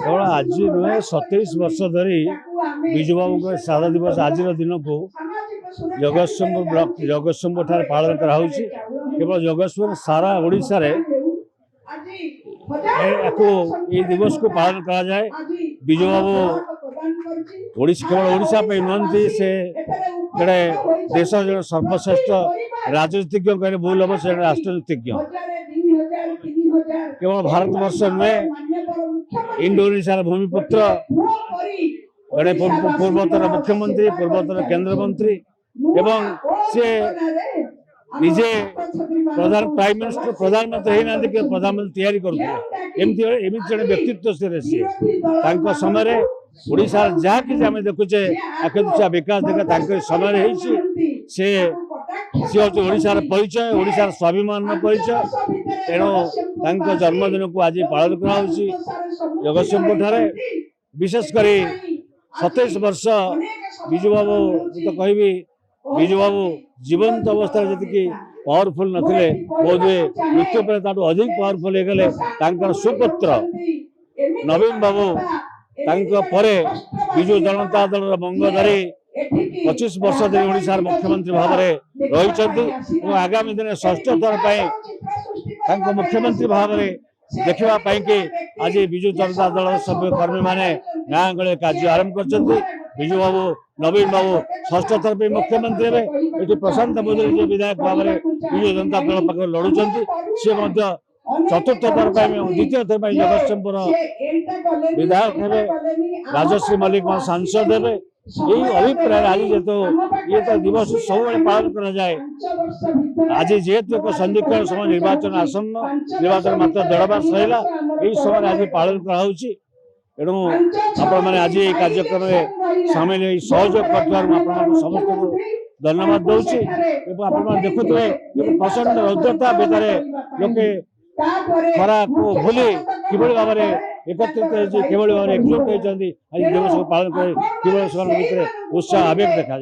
केवल आज नुहे 27 वर्ष धरी विजु बाबू श्राद्ध दिवस आज दिन को जगतसिंहपुर ब्लॉक जगतसिंहपुर ठारे पालन कराऊँ। केवल जगतसिंहपुर सारा ओडिशा रे ये दिवस को पालन करा जाए। विजु बाबू केवल ओडिशा पे नुहति से जड़े देश जो सर्वश्रेष्ठ राजनीतिज्ञ कहने भूल हम से राष्ट्रनीतिज्ञ केवल भारत वर्ष नुहे इंडोनेशिया भूमिपुत्र जड़े पूर्वतन मुख्यमंत्री पूर्वतन केंद्र मंत्री एवं से निजे प्राइम मिनिस्टर प्रधानमंत्री होना प्रधानमंत्री तैयारी करमती जड़े व्यक्तित्व से समय ओडिशा जहाँ कि आम देखुचे आखे दूसरा विकास देखा समय से ओडिशार परिचय ओडिशार स्वाभिमान परिचय। तेणु जन्मदिन को आज पालन कराऊँ जगतसिंहपुर ठारे विशेषकर 27 वर्ष विजु बाबू तो कहबी विजु बाबू जीवंत अवस्था जी पावरफुल नथिले बोधे मृत्यु पर अधिक पावरफुल हो सुपुत्र नवीन बाबू परे विजु जनता दल मंगधारी 25 वर्ष धरी ओडिशार मुख्यमंत्री भाव में रही आगामी दिन षष्ठ थर पर मुख्यमंत्री भाव में देखा कि आज विजु जनता दल सब कर्मी मैंने गाँ गले कार्य आरंभ कर विजु बाबू नवीन बाबू षष्ठ थर पर मुख्यमंत्री ये प्रशांत मोदी विधायक भाव में विजु जनता दल पाखे लड़ुंट सी चतुर्थ थर द्वितीय थर पर जगतसिंहपुर विधायक हे राजश्री मल्लिक सांसद हे यही अभिप्राय आज जेहेतु ये तो दिवस सब पालन कर जाए। आज जेहेतु एक संदिग्ध समय निर्वाचन आसन्न निर्वाचन मात्र 1.5 मास रहा यही समय आज पालन कराऊँ। तेणु आपण आज ये कार्यक्रम में सामिल सहयोग कर समस्त को धन्यवाद दूसरी। आप देखुए प्रचंड रौद्रता भितर लोके खरा को भूली किभली भाव में एकत्रित किभली भाव में एकजुट होती आज दिवस को पालन कर उत्साह आवेग देखा।